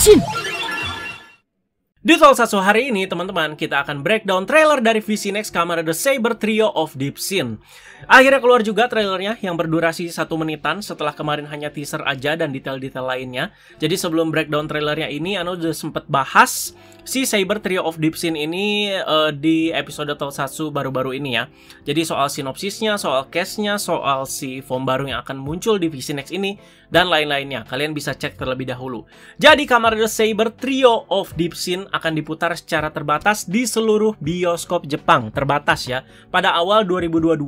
Genshin! Di Tokusatsu hari ini, teman-teman, kita akan breakdown trailer dari VC Next Kamen Rider Saber Trio of Deep Sin. Akhirnya keluar juga trailernya yang berdurasi 1 menitan setelah kemarin hanya teaser aja dan detail-detail lainnya. Jadi sebelum breakdown trailernya ini, Ano udah sempet bahas si Saber Trio of Deep Sin ini di episode Tokusatsu baru-baru ini ya. Jadi soal sinopsisnya, soal cast-nya, soal si form baru yang akan muncul di VC Next ini, dan lain-lainnya. Kalian bisa cek terlebih dahulu. Jadi Kamen Rider Saber Trio of Deep Sin akan diputar secara terbatas di seluruh bioskop Jepang. Terbatas ya. Pada awal 2022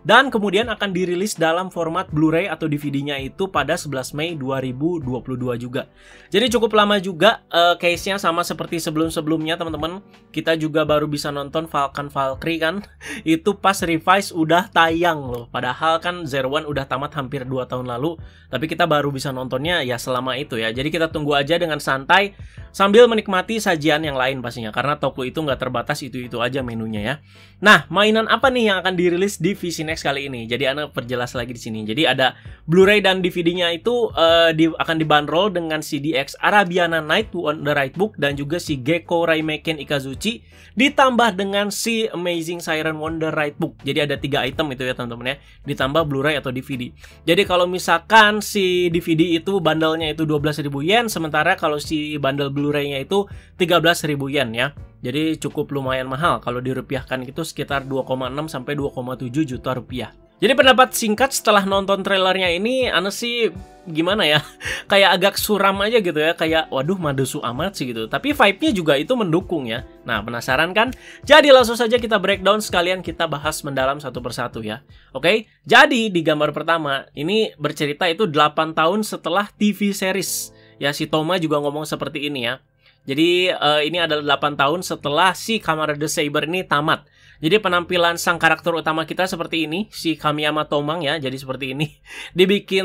dan kemudian akan dirilis dalam format Blu-ray atau DVD-nya itu pada 11 Mei 2022 juga. Jadi cukup lama juga case-nya sama seperti sebelum-sebelumnya teman-teman. Kita juga baru bisa nonton Falcon Valkyrie kan. Itu pas revise udah tayang loh. Padahal kan Zero One udah tamat hampir 2 tahun lalu. Tapi kita baru bisa nontonnya ya selama itu ya. Jadi kita tunggu aja dengan santai sambil menikmati sajian yang lain pastinya. Karena toko itu nggak terbatas itu-itu aja menunya ya. Nah, mainan apa nih yang akan dirilis di VC Next kali ini? Jadi Ana perjelas lagi di sini. Jadi ada Blu-ray dan DVD-nya itu akan dibanderol dengan CDX Arabiana Night on the Right Book dan juga si Gekko Raimeken Ikazuchi ditambah dengan si Amazing Siren Wonder Right Book. Jadi ada 3 item itu ya teman-teman ya. Ditambah Blu-ray atau DVD. Jadi kalau misalkan si DVD itu bundle-nya itu 12.000 yen, sementara kalau si bundle Blu-ray-nya itu 13.000 yen ya. Jadi cukup lumayan mahal kalau dirupiahkan itu sekitar 2,6 sampai 2,7 juta rupiah. Jadi pendapat singkat setelah nonton trailernya ini, Ana sih gimana ya, kayak agak suram aja gitu ya, kayak waduh madesu amat sih gitu. Tapi vibe-nya juga itu mendukung ya. Nah penasaran kan? Jadi langsung saja kita breakdown sekalian kita bahas mendalam satu persatu ya. Oke, jadi di gambar pertama ini bercerita itu 8 tahun setelah TV series. Ya si Toma juga ngomong seperti ini ya. Jadi ini adalah 8 tahun setelah si Kamen Rider Saber ini tamat. Jadi penampilan sang karakter utama kita seperti ini, si Kamiyama Tomang ya, jadi seperti ini. Dibikin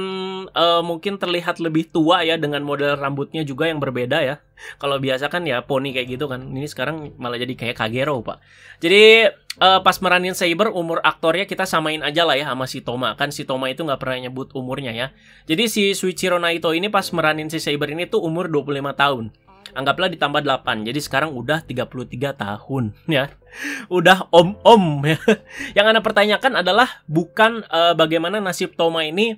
mungkin terlihat lebih tua ya, dengan model rambutnya juga yang berbeda ya. Kalau biasa kan ya poni kayak gitu kan, ini sekarang malah jadi kayak Kagero pak. Jadi pas meranin Saber, umur aktornya kita samain aja lah ya sama si Toma. Kan si Toma itu nggak pernah nyebut umurnya ya. Jadi si Shuichiro Naito ini pas meranin si Saber ini tuh umur 25 tahun. Anggaplah ditambah 8, jadi sekarang udah 33 tahun ya. Udah om-om ya. Yang Anda pertanyakan adalah bukan bagaimana nasib Toma ini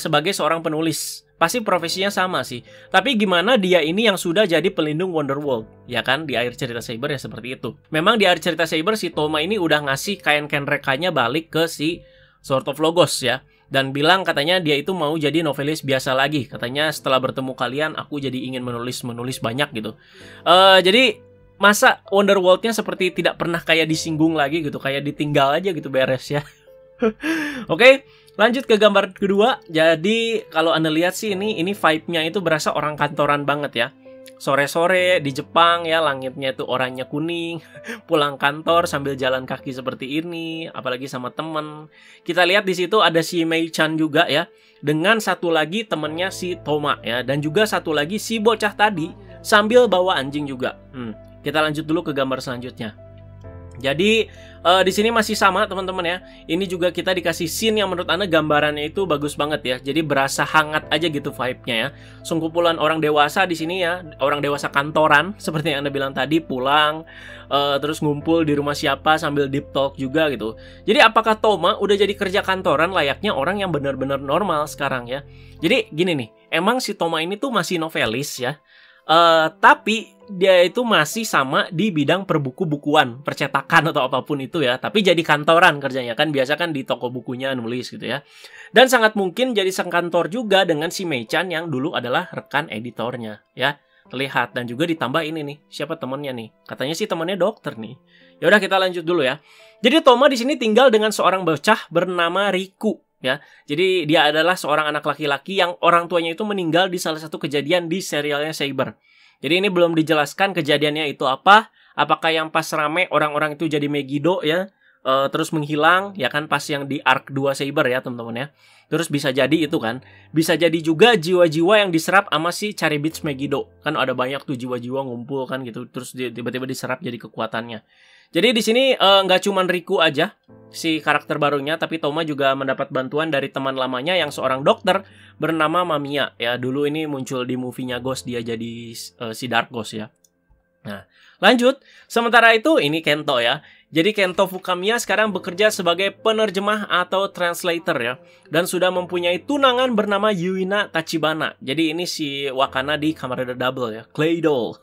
sebagai seorang penulis. Pasti profesinya sama sih. Tapi gimana dia ini yang sudah jadi pelindung Wonderworld, ya kan? Di akhir cerita Saber ya seperti itu. Memang di akhir cerita Saber si Toma ini udah ngasih kain kenrekanya balik ke si Sword of Logos ya. Dan bilang katanya dia itu mau jadi novelis biasa lagi. Katanya setelah bertemu kalian aku jadi ingin menulis banyak gitu. Jadi masa Wonderworld-nya seperti tidak pernah kayak disinggung lagi gitu. Kayak ditinggal aja gitu beres ya. Oke, lanjut ke gambar kedua. Jadi kalau Anda lihat sih ini vibe-nya itu berasa orang kantoran banget ya. Sore-sore di Jepang ya, langitnya itu oranye kuning. Pulang kantor sambil jalan kaki seperti ini, apalagi sama temen. Kita lihat di situ ada si Mei-chan juga ya, dengan satu lagi temennya si Toma ya, dan juga satu lagi si bocah tadi sambil bawa anjing juga. Kita lanjut dulu ke gambar selanjutnya. Jadi di sini masih sama teman-teman ya. Ini juga kita dikasih scene yang menurut Anda gambarannya itu bagus banget ya. Jadi berasa hangat aja gitu vibe-nya ya. Sekumpulan orang dewasa di sini ya, orang dewasa kantoran seperti yang Anda bilang tadi, pulang terus ngumpul di rumah siapa sambil deep talk juga gitu. Jadi apakah Toma udah jadi kerja kantoran layaknya orang yang benar-benar normal sekarang ya? Jadi gini nih, emang si Toma ini tuh masih novelis ya. Tapi dia itu masih sama di bidang perbuku-bukuan, percetakan atau apapun itu ya. Tapi jadi kantoran kerjanya kan, biasa kan di toko bukunya nulis gitu ya. Dan sangat mungkin jadi sang kantor juga dengan si Mei-chan yang dulu adalah rekan editornya ya. Terlihat, dan juga ditambah ini nih, siapa temennya nih? Katanya sih temennya dokter nih. Ya udah kita lanjut dulu ya. Jadi Toma di sini tinggal dengan seorang bocah bernama Riku. Ya, jadi dia adalah seorang anak laki-laki yang orang tuanya itu meninggal di salah satu kejadian di serialnya Saber. Jadi ini belum dijelaskan kejadiannya itu apa. Apakah yang pas rame orang-orang itu jadi Megiddo ya, terus menghilang ya kan pas yang di arc 2 Saber ya teman-teman ya. Terus bisa jadi itu kan, bisa jadi juga jiwa-jiwa yang diserap sama si Charibits Megiddo. Kan ada banyak tuh jiwa-jiwa ngumpul kan gitu, terus tiba-tiba diserap jadi kekuatannya. Jadi di sini nggak cuman Riku aja. si karakter barunya, tapi Toma juga mendapat bantuan dari teman lamanya yang seorang dokter bernama Mamiya. Ya, dulu ini muncul di movie-nya Ghost, dia jadi si Dark Ghost ya. Nah, lanjut. Sementara itu, ini Kento ya. Jadi Kento Fukamiya sekarang bekerja sebagai penerjemah atau translator ya. Dan sudah mempunyai tunangan bernama Yuina Tachibana. Jadi ini si Wakana di Kamen Rider Double ya. Clay Doll.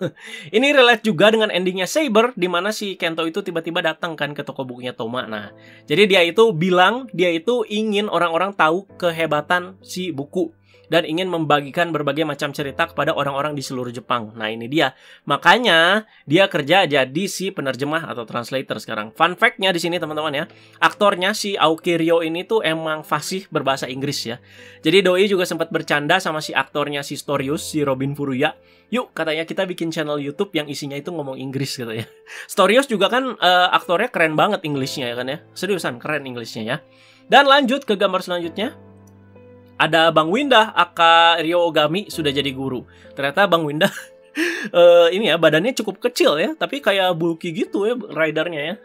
Ini relate juga dengan endingnya Saber, di mana si Kento itu tiba-tiba datang kan ke toko bukunya Toma. Nah, jadi dia itu bilang, dia itu ingin orang-orang tahu kehebatan si buku. Dan ingin membagikan berbagai macam cerita kepada orang-orang di seluruh Jepang. Nah, ini dia. Makanya, dia kerja jadi si penerjemah atau translator sekarang. Fun fact-nya di sini, teman-teman ya. Aktornya, si Aoki Ryo ini tuh emang fasih berbahasa Inggris ya. Jadi, Doi juga sempat bercanda sama si aktornya, si Storius, si Robin Furuya. Yuk, katanya kita bikin channel YouTube yang isinya itu ngomong Inggris, katanya. Storius juga kan aktornya keren banget Inggrisnya ya kan ya. Seriusan, keren Inggrisnya ya. Dan lanjut ke gambar selanjutnya. Ada Bang Winda, aka Ryo Ogami, sudah jadi guru. Ternyata Bang Winda ini ya, badannya cukup kecil ya, tapi kayak bulky gitu ya ridernya ya.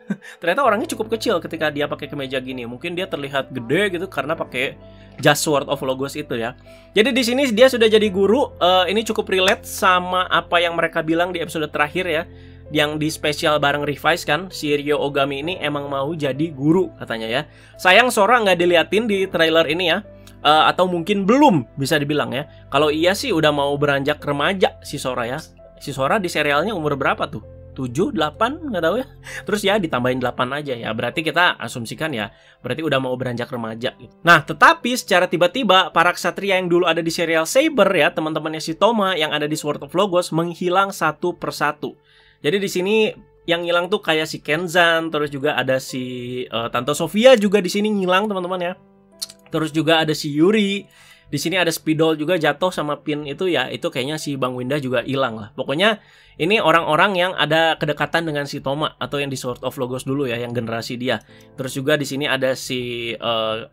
Ternyata orangnya cukup kecil ketika dia pakai kemeja gini. Mungkin dia terlihat gede gitu karena pakai jas Sword of Logos itu ya. Jadi di sini dia sudah jadi guru. Ini cukup relate sama apa yang mereka bilang di episode terakhir ya. Yang di spesial bareng Revise kan, si Ryo Ogami ini emang mau jadi guru katanya ya. Sayang Sora nggak diliatin di trailer ini ya. Atau mungkin belum bisa dibilang ya. Kalau iya sih udah mau beranjak remaja si Sora ya. Si Sora di serialnya umur berapa tuh? 7, 8, nggak tahu ya. Terus ya ditambahin 8 aja ya. Berarti kita asumsikan ya, berarti udah mau beranjak remaja gitu. Nah, tetapi secara tiba-tiba para ksatria yang dulu ada di serial Saber ya, teman-temannya si Toma yang ada di Sword of Logos menghilang satu persatu. Jadi di sini yang hilang tuh kayak si Kenzan, terus juga ada si Tante Sofia juga di sini ngilang teman-teman ya. Terus juga ada si Yuri. Di sini ada Spidol juga jatuh sama Pin itu ya. Itu kayaknya si Bang Winda juga hilang lah. Pokoknya ini orang-orang yang ada kedekatan dengan si Toma atau yang di Sword of Logos dulu ya, yang generasi dia. Terus juga di sini ada si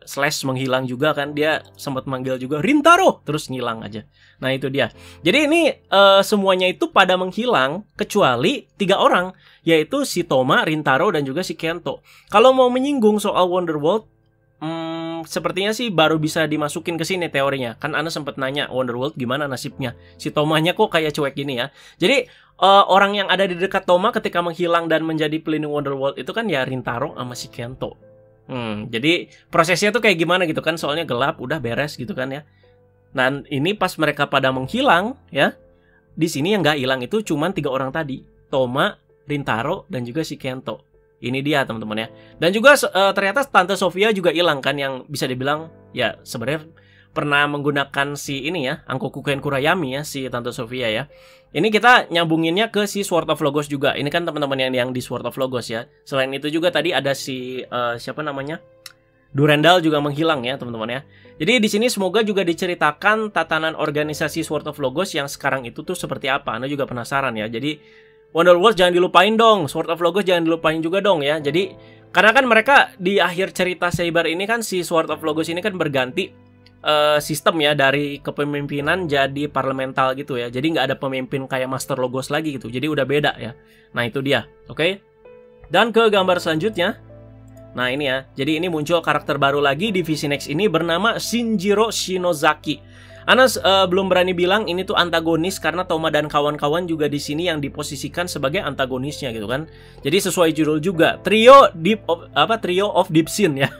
Slash menghilang juga kan. Dia sempat manggil juga Rintaro, terus ngilang aja. Nah, itu dia. Jadi ini semuanya itu pada menghilang kecuali 3 orang, yaitu si Toma, Rintaro dan juga si Kento. Kalau mau menyinggung soal Wonderworld, sepertinya sih baru bisa dimasukin ke sini teorinya. Kan Ana sempat nanya Wonderworld gimana nasibnya. Si Tomanya kok kayak cuek gini ya. Jadi orang yang ada di dekat Toma ketika menghilang dan menjadi pelindung Wonderworld itu kan ya Rintaro sama si Kento. Jadi prosesnya tuh kayak gimana gitu kan. Soalnya gelap udah beres gitu kan ya. Nah, ini pas mereka pada menghilang ya. Di sini yang nggak hilang itu cuman 3 orang tadi. Toma, Rintaro dan juga si Kento. Ini dia teman-teman ya. Dan juga ternyata Tante Sofia juga hilang kan, yang bisa dibilang ya sebenarnya pernah menggunakan si ini ya, Angkoku Ken Kurayami ya, si Tante Sofia ya. Ini kita nyambunginnya ke si Sword of Logos juga. Ini kan teman-teman yang di Sword of Logos ya. Selain itu juga tadi ada si siapa namanya? Durendal juga menghilang ya teman-teman ya. Jadi di sini semoga juga diceritakan tatanan organisasi Sword of Logos yang sekarang itu tuh seperti apa. Anda juga penasaran ya. Jadi Wonderworld jangan dilupain dong, Sword of Logos jangan dilupain juga dong ya. Jadi karena kan mereka di akhir cerita Saber ini kan si Sword of Logos ini kan berganti sistem ya, dari kepemimpinan jadi parlemental gitu ya. Jadi nggak ada pemimpin kayak Master Logos lagi gitu. Jadi udah beda ya. Nah itu dia, oke? Dan ke gambar selanjutnya. Nah ini ya, jadi ini muncul karakter baru lagi di VisiNext ini bernama Shinjiro Shinozaki. Ana belum berani bilang ini tuh antagonis karena Toma dan kawan-kawan juga di sini yang diposisikan sebagai antagonisnya gitu kan. Jadi sesuai judul juga, Trio of Deep Sin ya.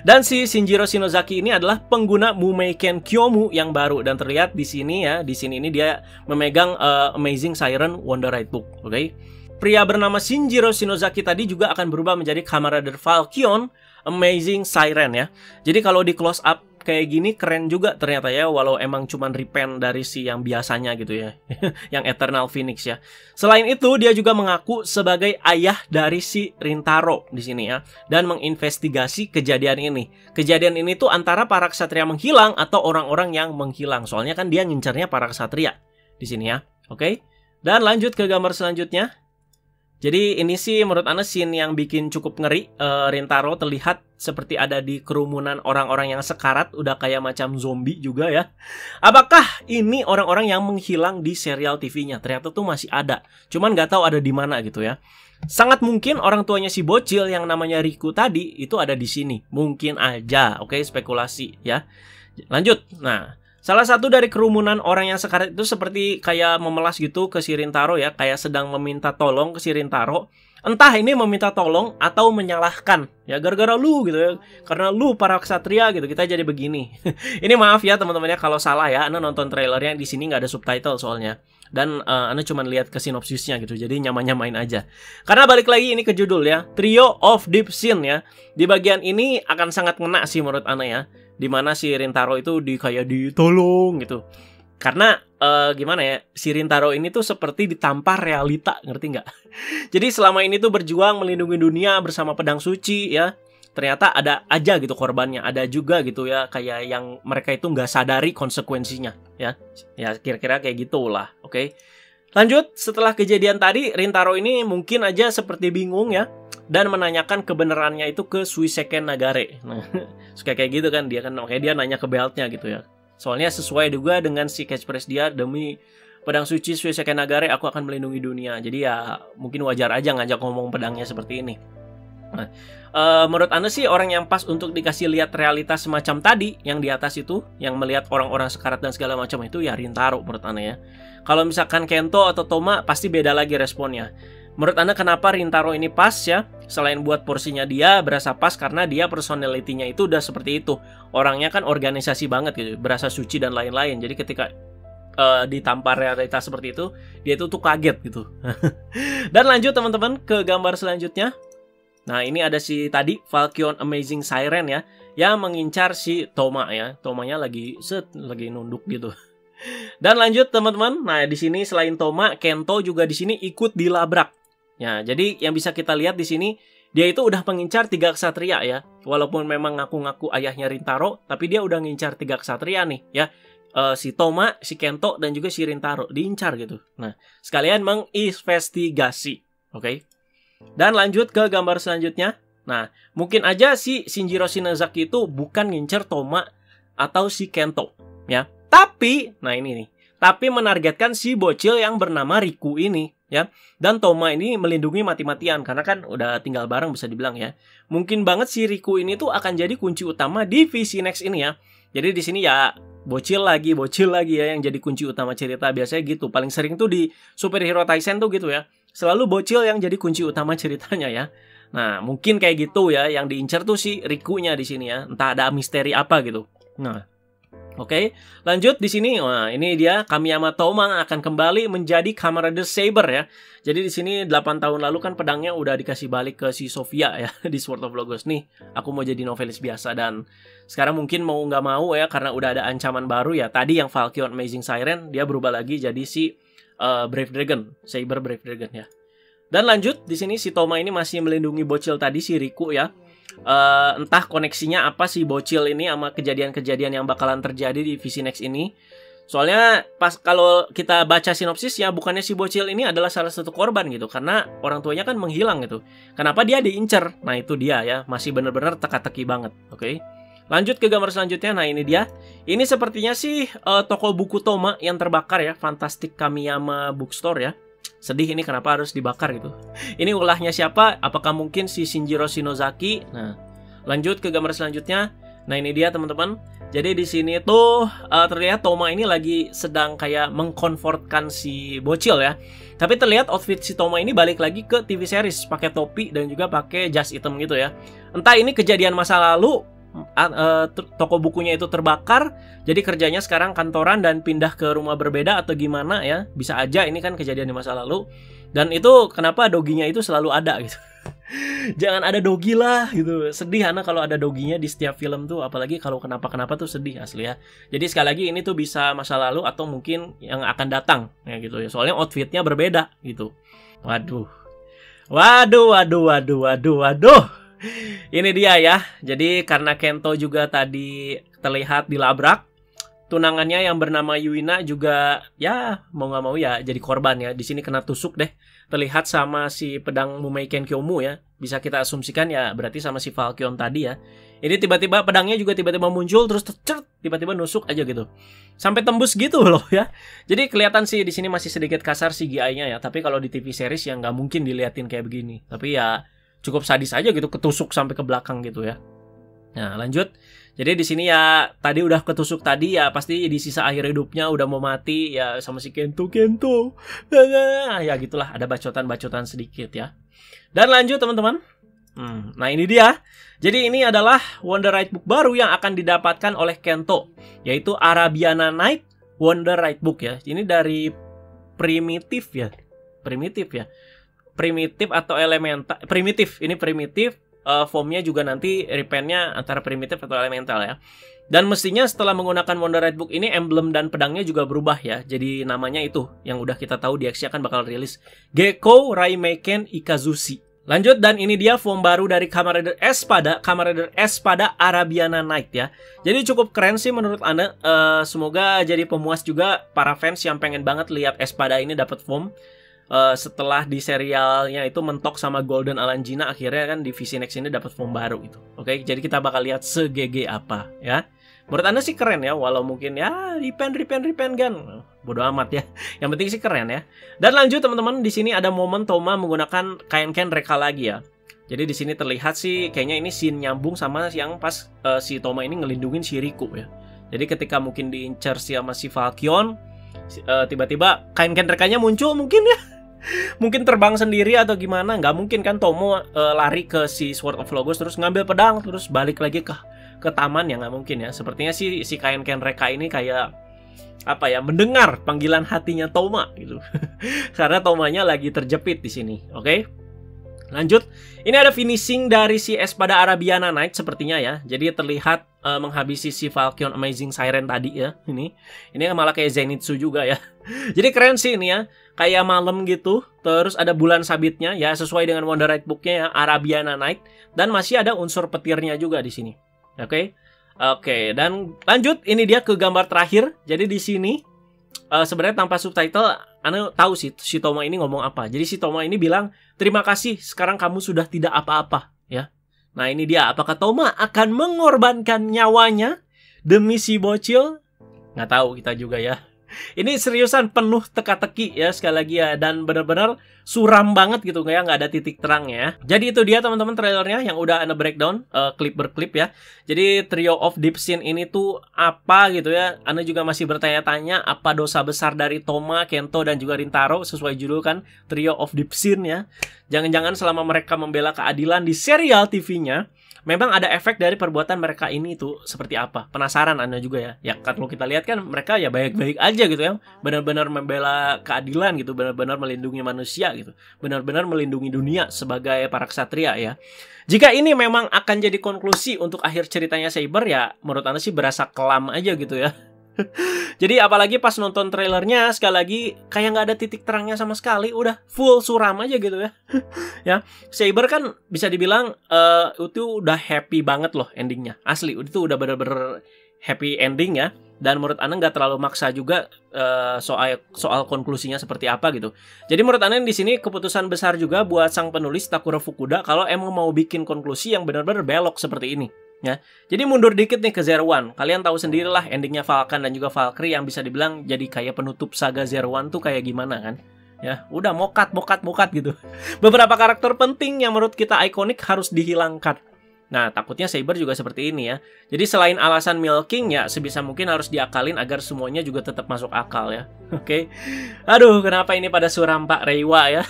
Dan si Shinjiro Shinozaki ini adalah pengguna Mumeiken Kyomu yang baru dan terlihat di sini ya. Di sini ini dia memegang Amazing Siren Wonder Ride Book, oke? Pria bernama Shinjiro Shinozaki tadi juga akan berubah menjadi Kamen Rider Falcon Amazing Siren ya. Jadi kalau di close up kayak gini keren juga ternyata ya, walau emang cuman repaint dari si yang biasanya gitu ya. Yang Eternal Phoenix ya. Selain itu dia juga mengaku sebagai ayah dari si Rintaro di sini ya, dan menginvestigasi kejadian ini. Kejadian ini tuh antara para ksatria menghilang atau orang-orang yang menghilang. Soalnya kan dia ngincernya para ksatria di sini ya. Oke? Dan lanjut ke gambar selanjutnya. Jadi ini sih menurut Ana scene yang bikin cukup ngeri. Rintaro terlihat seperti ada di kerumunan orang-orang yang sekarat, udah kayak macam zombie juga ya. Apakah ini orang-orang yang menghilang di serial TV-nya? Ternyata tuh masih ada, cuman nggak tahu ada di mana gitu ya. Sangat mungkin orang tuanya si bocil yang namanya Riku tadi itu ada di sini. Mungkin aja, oke, spekulasi ya. Lanjut. Nah, salah satu dari kerumunan orang yang sekarat itu seperti kayak memelas gitu ke si Rintaro ya, kayak sedang meminta tolong ke si Rintaro. Entah ini meminta tolong atau menyalahkan ya, gara-gara lu gitu ya, karena lu para ksatria gitu kita jadi begini. Ini maaf ya teman-teman ya kalau salah ya, Anda nonton trailernya di sini nggak ada subtitle soalnya, dan Anda cuma lihat ke sinopsisnya gitu, jadi nyamain aja. Karena balik lagi ini ke judul ya, Trio of Deep Sin ya. Di bagian ini akan sangat ngena sih menurut Anda ya, dimana si Rintaro itu kayak ditolong gitu. Karena gimana ya, si Rintaro ini tuh seperti ditampar realita, ngerti nggak? Jadi selama ini tuh berjuang melindungi dunia bersama pedang suci ya, ternyata ada aja gitu korbannya, ada juga gitu ya, kayak yang mereka itu nggak sadari konsekuensinya ya. Ya kira-kira kayak gitulah, oke. Lanjut, setelah kejadian tadi, Rintaro ini mungkin aja seperti bingung ya, dan menanyakan kebenarannya itu ke Suiseke Nagare. Nah, suka kayak gitu kan, dia kan makanya dia nanya ke beltnya gitu ya. Soalnya sesuai juga dengan si catchphrase dia, demi pedang suci Suiseke Nagare aku akan melindungi dunia. Jadi ya mungkin wajar aja ngajak ngomong pedangnya seperti ini. Nah, menurut Anda sih orang yang pas untuk dikasih lihat realitas semacam tadi yang di atas itu, yang melihat orang-orang sekarat dan segala macam itu ya Rintaro menurut Anda ya. Kalau misalkan Kento atau Toma pasti beda lagi responnya. Menurut Anda kenapa Rintaro ini pas ya? Selain buat porsinya dia berasa pas karena dia personality-nya itu udah seperti itu. Orangnya kan organisasi banget gitu, berasa suci dan lain-lain. Jadi ketika ditampar realitas seperti itu, dia itu tuh kaget gitu. Dan lanjut teman-teman ke gambar selanjutnya. Nah, ini ada si tadi Falcon Amazing Siren ya, yang mengincar si Toma ya. Tomanya lagi nunduk gitu. Dan lanjut teman-teman. Nah, di sini selain Toma, Kento juga di sini ikut dilabrak. Ya, jadi yang bisa kita lihat di sini dia itu udah mengincar 3 ksatria ya. Walaupun memang ngaku-ngaku ayahnya Rintaro, tapi dia udah ngincar 3 ksatria nih ya. Si Toma, si Kento dan juga si Rintaro diincar gitu. Nah, sekalian menginvestigasi. Oke. Dan lanjut ke gambar selanjutnya. Nah, mungkin aja si Shinjiro Shinozaki itu bukan ngincer Toma atau si Kento ya. Tapi, nah ini nih. Tapi menargetkan si bocil yang bernama Riku ini ya. Dan Toma ini melindungi mati-matian karena kan udah tinggal bareng bisa dibilang ya. Mungkin banget si Riku ini tuh akan jadi kunci utama di VC Next ini ya. Jadi di sini ya bocil lagi ya yang jadi kunci utama cerita. Biasanya gitu. Paling sering tuh di Superhero Taisen tuh gitu ya. Selalu bocil yang jadi kunci utama ceritanya ya. Nah, mungkin kayak gitu ya, yang diincar tuh si Rikunya di sini ya. Entah ada misteri apa gitu. Nah, oke, lanjut di sini. Wah, ini dia Kamiyama Toma akan kembali menjadi Kamarade Saber ya. Jadi di sini 8 tahun lalu kan pedangnya udah dikasih balik ke si Sofia ya di Sword of Logos. Nih, aku mau jadi novelis biasa dan sekarang mungkin mau nggak mau ya karena udah ada ancaman baru ya. Tadi yang Falcon Amazing Siren dia berubah lagi jadi si Brave Dragon, Saber Brave Dragon ya. Dan lanjut di sini si Toma ini masih melindungi bocil tadi si Riku ya. Entah koneksinya apa si bocil ini sama kejadian-kejadian yang bakalan terjadi di VC Next ini. Soalnya pas kalau kita baca sinopsis ya, bukannya si bocil ini adalah salah satu korban gitu, karena orang tuanya kan menghilang gitu. Kenapa dia diincer? Nah itu dia ya, masih bener-bener teka-teki banget. Oke. Lanjut ke gambar selanjutnya. Nah ini dia. Ini sepertinya sih toko buku Toma yang terbakar ya, Fantastic Kamiyama Bookstore ya. Sedih ini kenapa harus dibakar gitu. Ini ulahnya siapa? Apakah mungkin si Shinjiro Shinozaki? Nah, lanjut ke gambar selanjutnya. Nah, ini dia teman-teman. Jadi di sini tuh terlihat Toma ini lagi sedang kayak mengkonfortkan si bocil ya. Tapi terlihat outfit si Toma ini balik lagi ke TV series, pakai topi dan juga pakai jas hitam gitu ya. Entah ini kejadian masa lalu, toko bukunya itu terbakar, jadi kerjanya sekarang kantoran dan pindah ke rumah berbeda atau gimana ya. Bisa aja ini kan kejadian di masa lalu. Dan itu kenapa doginya itu selalu ada gitu. Jangan ada dogi lah gitu. Sedih anak kalau ada doginya di setiap film tuh, apalagi kalau kenapa-kenapa tuh sedih asli ya. Jadi sekali lagi ini tuh bisa masa lalu atau mungkin yang akan datang ya gitu ya. Soalnya outfitnya berbeda gitu. Waduh. Ini dia ya. Jadi karena Kento juga tadi terlihat dilabrak, tunangannya yang bernama Yuina juga ya mau nggak mau ya jadi korban ya. Di sini kena tusuk deh. terlihat sama si pedang Mumeiken Kyomu ya. Bisa kita asumsikan ya berarti sama si Falcon tadi ya. Ini tiba-tiba pedangnya juga tiba-tiba muncul terus tiba-tiba nusuk aja gitu. Sampai tembus gitu loh ya. Jadi kelihatan sih di sini masih sedikit kasar CGI-nya ya. Tapi kalau di TV series ya nggak mungkin diliatin kayak begini. Tapi ya cukup sadis aja gitu, ketusuk sampai ke belakang gitu ya. Nah, lanjut. Jadi di sini ya tadi udah ketusuk tadi ya pasti di sisa akhir hidupnya udah mau mati ya sama si Kento. Ya gitulah, ada bacotan-bacotan sedikit ya. Dan lanjut teman-teman. Nah ini dia. Jadi ini adalah Wonderite Book baru yang akan didapatkan oleh Kento, yaitu Arabiana Night Wonderite Book ya. Ini dari primitif ya. Primitif atau elemental. Primitif. Ini primitif. Formnya juga nanti repaint-nya antara primitif atau elemental ya. Dan mestinya setelah menggunakan Wonderite Book ini emblem dan pedangnya juga berubah ya. Jadi namanya itu yang udah kita tahu di X akan bakal rilis Gekko Raimeiken Ikazushi. Lanjut, dan ini dia form baru dari Kamen Rider Espada Arabiana Night ya. Jadi cukup keren sih menurut Anda. Semoga jadi pemuas juga para fans yang pengen banget lihat Espada ini dapat form. Setelah di serialnya itu mentok sama Golden Alangina, akhirnya kan di VC Next ini dapat form baru gitu. Oke, jadi kita bakal lihat se-GG apa ya. Menurut Anda sih keren ya, walau mungkin ya repaint kan. Bodoh amat ya. Yang penting sih keren ya. Dan lanjut teman-teman, di sini ada momen Toma menggunakan kain-kain Reka lagi ya. Jadi di sini terlihat sih kayaknya ini scene nyambung sama yang pas si Toma ini ngelindungin si Riku ya. Jadi ketika mungkin diincar sama si Falcon, tiba-tiba kain-kain Rekanya muncul mungkin ya. Mungkin terbang sendiri atau gimana. Nggak mungkin kan Tomo lari ke si Sword of Logos terus ngambil pedang terus balik lagi ke taman ya, nggak mungkin ya. Sepertinya si kain-kain Reka ini kayak apa ya, mendengar panggilan hatinya Toma gitu. Karena Tomanya lagi terjepit di sini. Oke. Lanjut. Ini ada finishing dari si Espada Arabiana Night sepertinya ya. Jadi terlihat menghabisi si Falcon Amazing Siren tadi ya. Ini malah kayak Zenitsu juga ya. Jadi keren sih ini ya. Kayak malam gitu. Terus ada bulan sabitnya ya, sesuai dengan Wonderite Book-nya ya, Arabiana Night, dan masih ada unsur petirnya juga di sini. Oke. Dan lanjut, ini dia ke gambar terakhir. Jadi di sini sebenarnya tanpa subtitle, Anda tahu sih si Toma ini ngomong apa. Jadi si Toma ini bilang, "Terima kasih, sekarang kamu sudah tidak apa-apa." Ya. Nah, ini dia. Apakah Toma akan mengorbankan nyawanya demi si bocil? Nggak tahu kita juga ya. Ini seriusan penuh teka-teki ya sekali lagi ya. Dan benar-benar suram banget gitu, kayak nggak ada titik terangnya. Jadi itu dia teman-teman trailernya yang udah Anda breakdown klip berklip ya. Jadi Trio of Deep Sin ini tuh apa gitu ya. Anda juga masih bertanya-tanya apa dosa besar dari Toma, Kento, dan juga Rintaro. Sesuai judul kan, Trio of Deep Sin ya. Jangan-jangan selama mereka membela keadilan di serial TV-nya, memang ada efek dari perbuatan mereka ini tuh seperti apa. Penasaran Anda juga ya. Ya kalau kita lihat kan mereka ya baik-baik aja gitu ya. Benar-benar membela keadilan gitu. Benar-benar melindungi manusia gitu. Benar-benar melindungi dunia sebagai para ksatria ya. Jika ini memang akan jadi konklusi untuk akhir ceritanya Saber ya, menurut Anda sih berasa kelam aja gitu ya. Jadi apalagi pas nonton trailernya, sekali lagi kayak nggak ada titik terangnya sama sekali, udah full suram aja gitu ya. Ya, Saber kan bisa dibilang itu udah happy banget loh endingnya, asli itu udah bener-bener happy ending ya. Dan menurut Anda nggak terlalu maksa juga soal konklusinya seperti apa gitu. Jadi menurut Anda di sini keputusan besar juga buat sang penulis Takuro Fukuda kalau emang mau bikin konklusi yang benar-benar belok seperti ini. Ya, jadi mundur dikit nih ke Zero One. Kalian tahu sendirilah endingnya Falcon dan juga Valkyrie yang bisa dibilang jadi kayak penutup saga Zero One tuh kayak gimana kan? Ya, udah mokat gitu. Beberapa karakter penting yang menurut kita ikonik harus dihilangkan. Nah, takutnya Saber juga seperti ini ya. Jadi selain alasan milking ya, sebisa mungkin harus diakalin agar semuanya juga tetap masuk akal ya. Oke. Aduh, kenapa ini pada suram Pak Reiwa ya?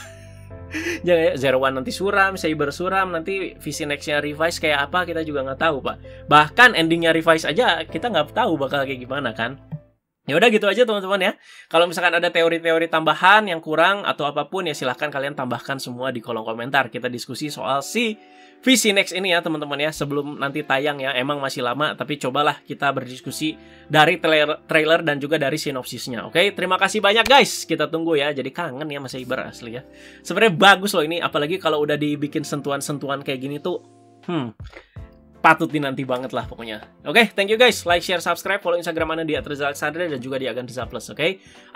Jangan ya, Zero One nanti suram, Saber suram, nanti VC Next-nya revise kayak apa kita juga nggak tahu Pak. Bahkan endingnya revise aja kita nggak tahu bakal kayak gimana kan. Ya udah gitu aja teman-teman ya. Kalau misalkan ada teori-teori tambahan yang kurang atau apapun ya silahkan kalian tambahkan semua di kolom komentar. Kita diskusi soal si VC Next ini ya teman-teman ya. Sebelum nanti tayang ya, emang masih lama tapi cobalah kita berdiskusi dari trailer dan juga dari sinopsisnya. Oke, terima kasih banyak guys. Kita tunggu ya. Jadi kangen ya sama Saber asli ya. Sebenarnya bagus loh ini, apalagi kalau udah dibikin sentuhan-sentuhan kayak gini tuh. Patut dinanti banget lah pokoknya. Oke, thank you guys. Like, share, subscribe, follow Instagram Anda di @reza_alexandre dan juga di @aganriza+, oke?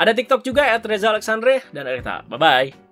Ada TikTok juga @reza_alexandre dan Arita. Bye-bye.